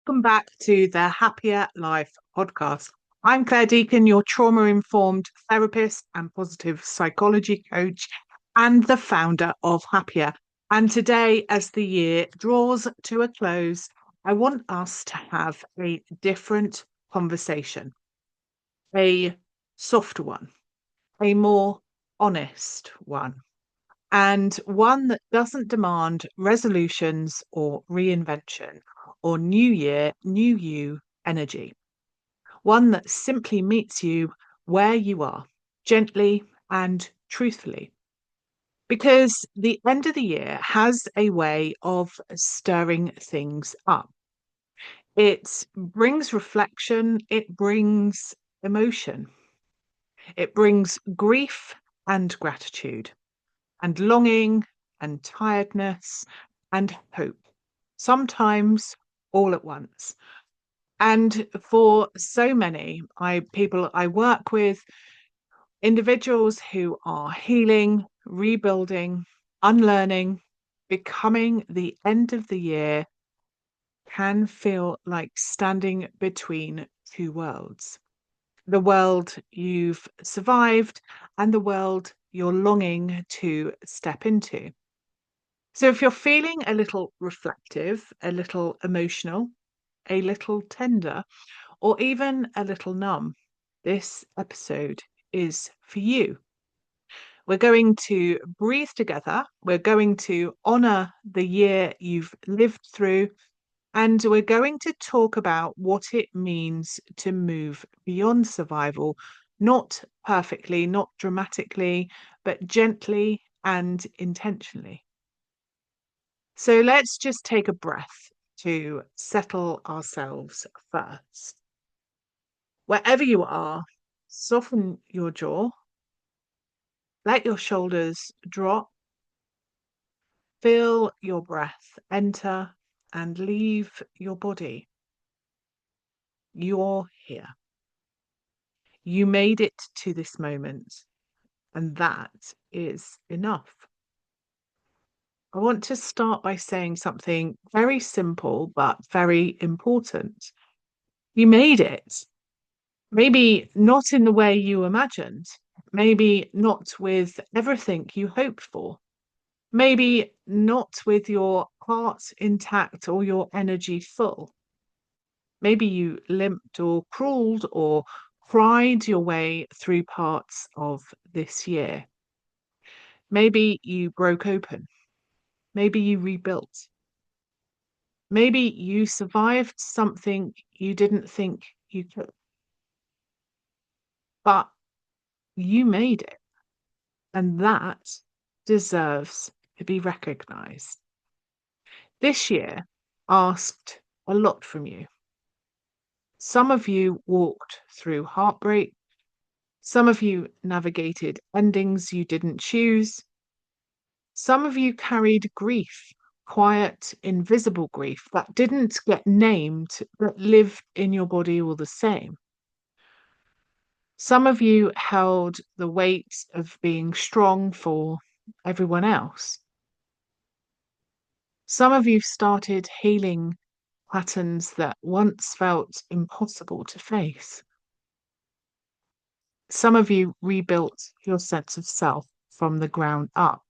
Welcome back to the Happier Life podcast. I'm Clare Deacon, your trauma informed therapist and positive psychology coach, and the founder of Happier. And today, as the year draws to a close, I want us to have a different conversation, a softer one, a more honest one, and one that doesn't demand resolutions or reinvention or new year, new you energy. One that simply meets you where you are, gently and truthfully. Because the end of the year has a way of stirring things up. It brings reflection, it brings emotion, it brings grief and gratitude, and longing and tiredness and hope, sometimes all at once. And for so many people I work with, individuals who are healing, rebuilding, unlearning, becoming the end of the year can feel like standing between two worlds. The world you've survived and the world you're longing to step into. So if you're feeling a little reflective, a little emotional, a little tender, or even a little numb, this episode is for you. We're going to breathe together. We're going to honor the year you've lived through. And we're going to talk about what it means to move beyond survival, not perfectly, not dramatically, but gently and intentionally. So let's just take a breath to settle ourselves first. Wherever you are, soften your jaw, let your shoulders drop, feel your breath enter and leave your body. You're here. You made it to this moment, and that is enough. I want to start by saying something very simple but very important. You made it. Maybe not in the way you imagined, maybe not with everything you hoped for, maybe not with your heart intact or your energy full. Maybe you limped or crawled or cried your way through parts of this year. Maybe you broke open. Maybe you rebuilt. Maybe you survived something you didn't think you could, but you made it. And that deserves to be recognized. This year asked a lot from you. Some of you walked through heartbreak. Some of you navigated endings you didn't choose. Some of you carried grief, quiet, invisible grief that didn't get named, but lived in your body all the same. Some of you held the weight of being strong for everyone else. Some of you started healing patterns that once felt impossible to face. Some of you rebuilt your sense of self from the ground up.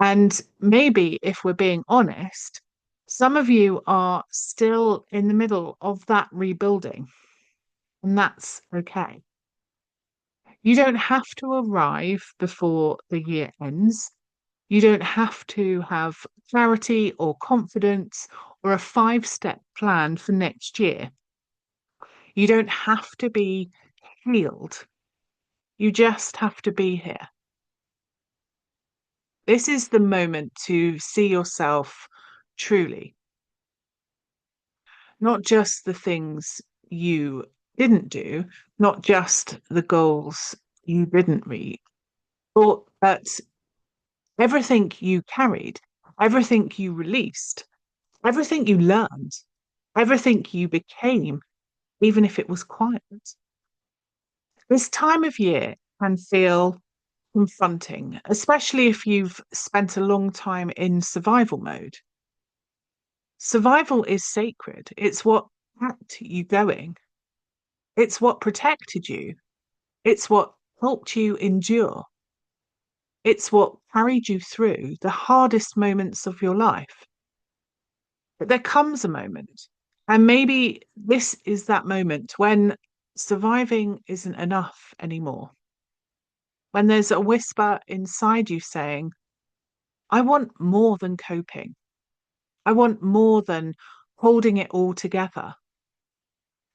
And maybe, if we're being honest, some of you are still in the middle of that rebuilding, and that's okay. You don't have to arrive before the year ends. You don't have to have clarity or confidence or a 5-step plan for next year. You don't have to be healed. You just have to be here. This is the moment to see yourself truly, not just the things you didn't do, not just the goals you didn't reach, but everything you carried, everything you released, everything you learned, everything you became, even if it was quiet. This time of year can feel confronting, especially if you've spent a long time in survival mode. Survival is sacred. It's what kept you going. It's what protected you. It's what helped you endure. It's what carried you through the hardest moments of your life. But there comes a moment, and maybe this is that moment when surviving isn't enough anymore. When there's a whisper inside you saying, I want more than coping. I want more than holding it all together.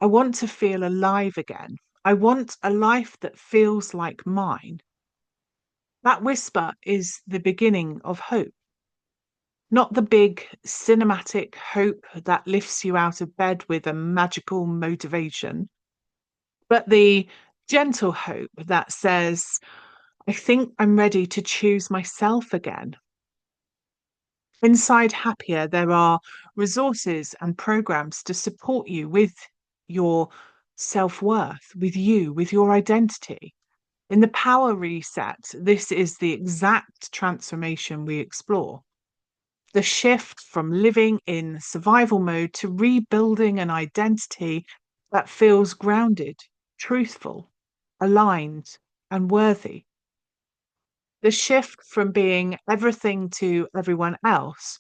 I want to feel alive again. I want a life that feels like mine. That whisper is the beginning of hope. Not the big cinematic hope that lifts you out of bed with a magical motivation, but the gentle hope that says, I think I'm ready to choose myself again. Inside Happier, there are resources and programs to support you with your self worth, with you, with your identity. In the Power Reset, this is the exact transformation we explore. The shift from living in survival mode to rebuilding an identity that feels grounded, truthful, aligned, and worthy. The shift from being everything to everyone else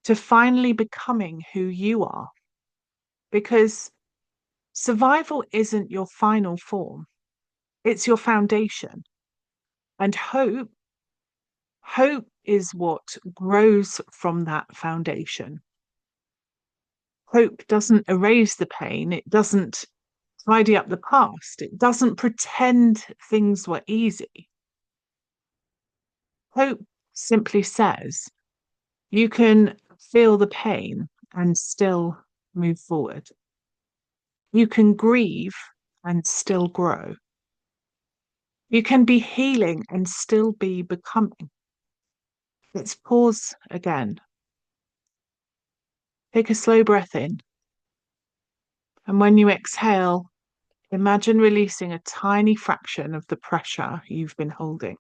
to finally becoming who you are. Because survival isn't your final form, it's your foundation. And hope is what grows from that foundation. Hope doesn't erase the pain, it doesn't tidy up the past, it doesn't pretend things were easy. Hope simply says you can feel the pain and still move forward. You can grieve and still grow. You can be healing and still be becoming. Let's pause again. Take a slow breath in. And when you exhale, imagine releasing a tiny fraction of the pressure you've been holding.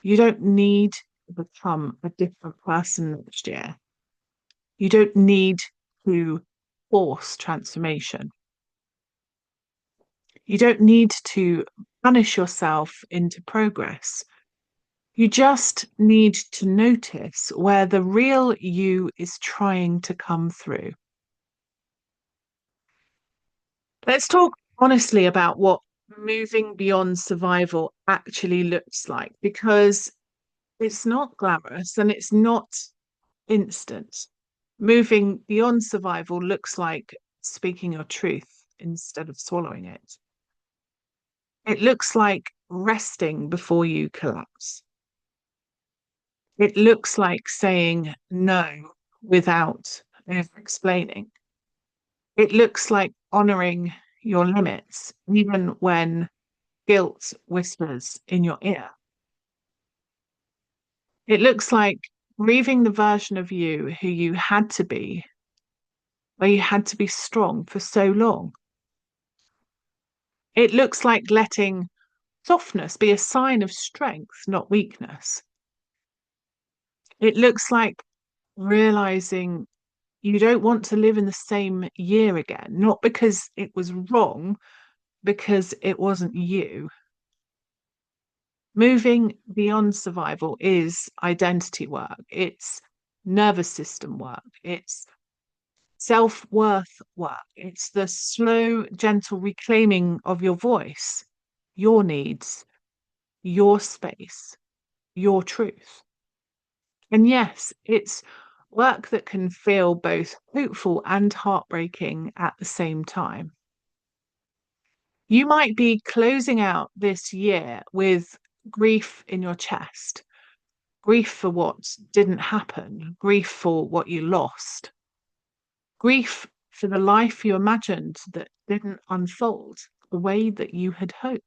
You don't need to become a different person next year. You don't need to force transformation. You don't need to punish yourself into progress. You just need to notice where the real you is trying to come through. Let's talk honestly about what moving beyond survival actually looks like, because it's not glamorous and it's not instant. Moving beyond survival looks like speaking your truth instead of swallowing it. It looks like resting before you collapse. It looks like saying no without over explaining. It looks like honoring your limits, even when guilt whispers in your ear. It looks like grieving the version of you who you had to be, where you had to be strong for so long. It looks like letting softness be a sign of strength, not weakness. It looks like realizing you don't want to live in the same year again, not because it was wrong, because it wasn't you. Moving beyond survival is identity work, it's nervous system work, it's self worth work, it's the slow, gentle reclaiming of your voice, your needs, your space, your truth. And yes, it's work that can feel both hopeful and heartbreaking at the same time. You might be closing out this year with grief in your chest, grief for what didn't happen, grief for what you lost, grief for the life you imagined that didn't unfold the way that you had hoped,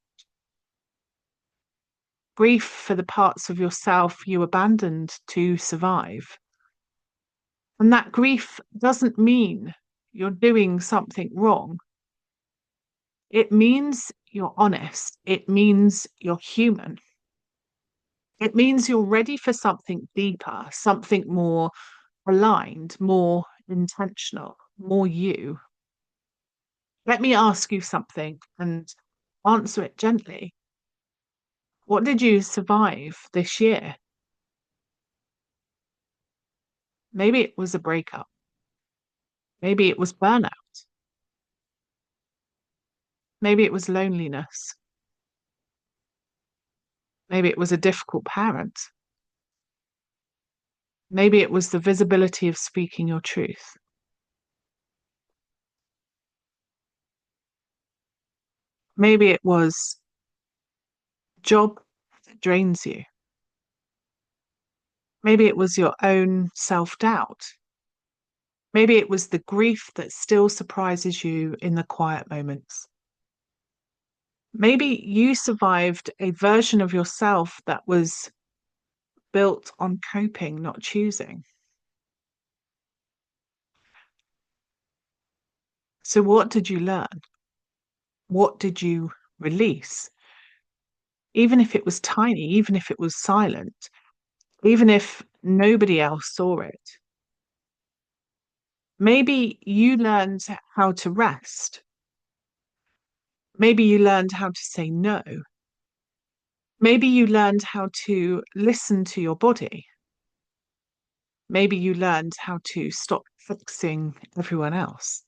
grief for the parts of yourself you abandoned to survive. And that grief doesn't mean you're doing something wrong. It means you're honest. It means you're human. It means you're ready for something deeper, something more aligned, more intentional, more you. Let me ask you something and answer it gently. What did you survive this year? Maybe it was a breakup. Maybe it was burnout. Maybe it was loneliness. Maybe it was a difficult parent. Maybe it was the visibility of speaking your truth. Maybe it was a job that drains you. Maybe it was your own self doubt. Maybe it was the grief that still surprises you in the quiet moments. Maybe you survived a version of yourself that was built on coping, not choosing. So, what did you learn? What did you release? Even if it was tiny, even if it was silent, even if nobody else saw it. Maybe you learned how to rest. Maybe you learned how to say no. Maybe you learned how to listen to your body. Maybe you learned how to stop fixing everyone else.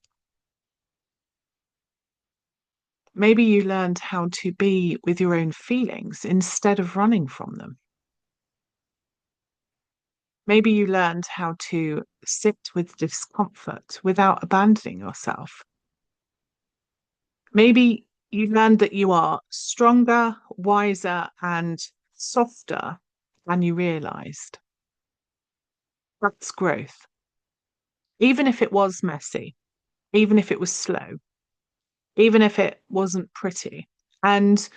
Maybe you learned how to be with your own feelings instead of running from them. Maybe you learned how to sit with discomfort without abandoning yourself. Maybe you learned that you are stronger, wiser, and softer than you realized. That's growth. Even if it was messy, even if it was slow, even if it wasn't pretty. And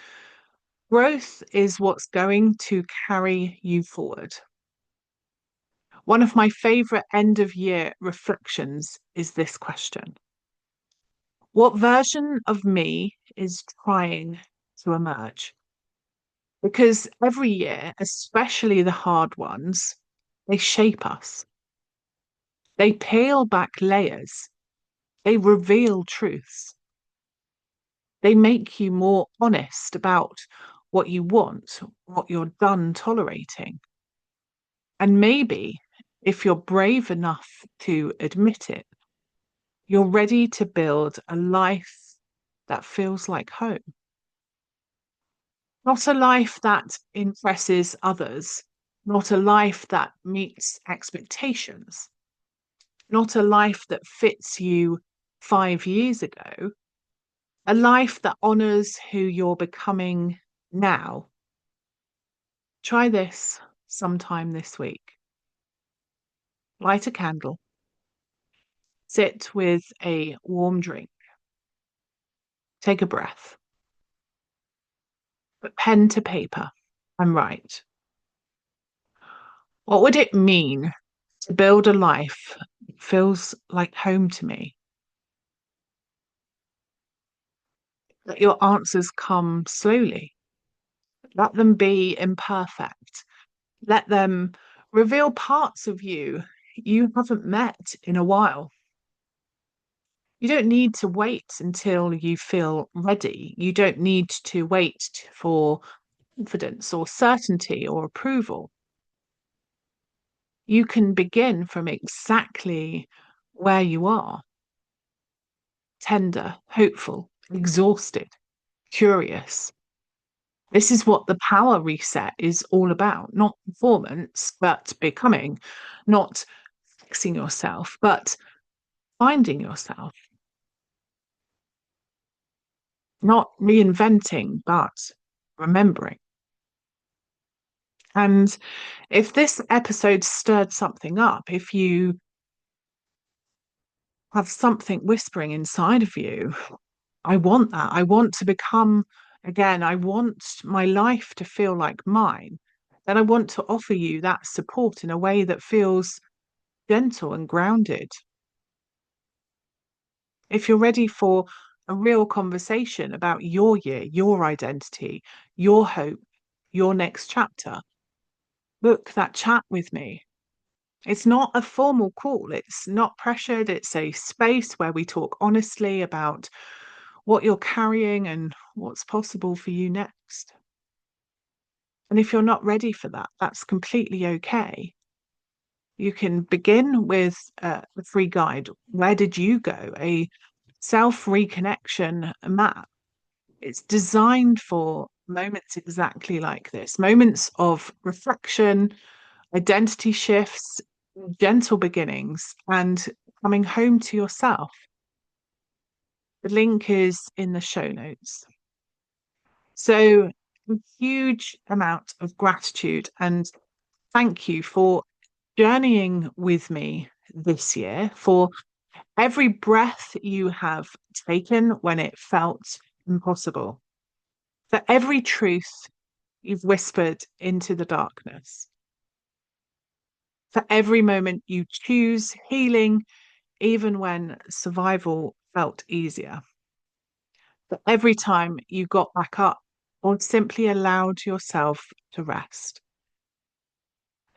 growth is what's going to carry you forward. One of my favorite end of year reflections is this question: what version of me is trying to emerge? Because every year, especially the hard ones, they shape us. They peel back layers. They reveal truths. They make you more honest about what you want, what you're done tolerating. And maybe if you're brave enough to admit it, you're ready to build a life that feels like home. Not a life that impresses others, not a life that meets expectations, not a life that fits you 5 years ago, a life that honors who you're becoming now. Try this sometime this week. Light a candle, sit with a warm drink, take a breath, put pen to paper and write. What would it mean to build a life that feels like home to me? Let your answers come slowly. Let them be imperfect. Let them reveal parts of you haven't met in a while. You don't need to wait until you feel ready. You don't need to wait for confidence or certainty or approval. You can begin from exactly where you are: tender, hopeful, exhausted, curious. This is what the power reset is all about. Not performance, but becoming. Not fixing yourself, but finding yourself. Not reinventing, but remembering. And if this episode stirred something up, if you have something whispering inside of you, I want that. I want to become, again, I want my life to feel like mine. Then I want to offer you that support in a way that feels gentle and grounded. If you're ready for a real conversation about your year, your identity, your hope, your next chapter, book that chat with me. It's not a formal call, it's not pressured, it's a space where we talk honestly about what you're carrying and what's possible for you next. And if you're not ready for that, that's completely okay. You can begin with a free guide. Where did you go? A self reconnection map. It's designed for moments exactly like this, moments of reflection, identity shifts, gentle beginnings, and coming home to yourself. The link is in the show notes. So, a huge amount of gratitude and thank you for journeying with me this year, for every breath you have taken when it felt impossible, for every truth you've whispered into the darkness, for every moment you choose healing, even when survival felt easier, for every time you got back up or simply allowed yourself to rest.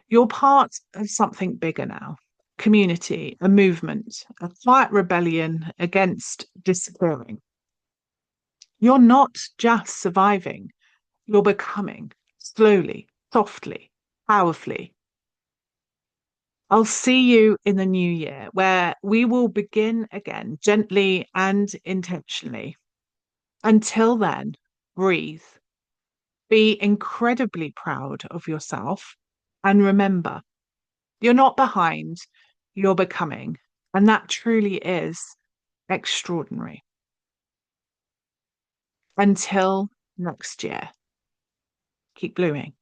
You're part of something bigger now. Community, a movement, a quiet rebellion against disappearing. You're not just surviving, you're becoming slowly, softly, powerfully. I'll see you in the new year where we will begin again gently and intentionally. Until then, breathe, be incredibly proud of yourself, and remember, you're not behind, you're becoming. And that truly is extraordinary. Until next year, keep blooming.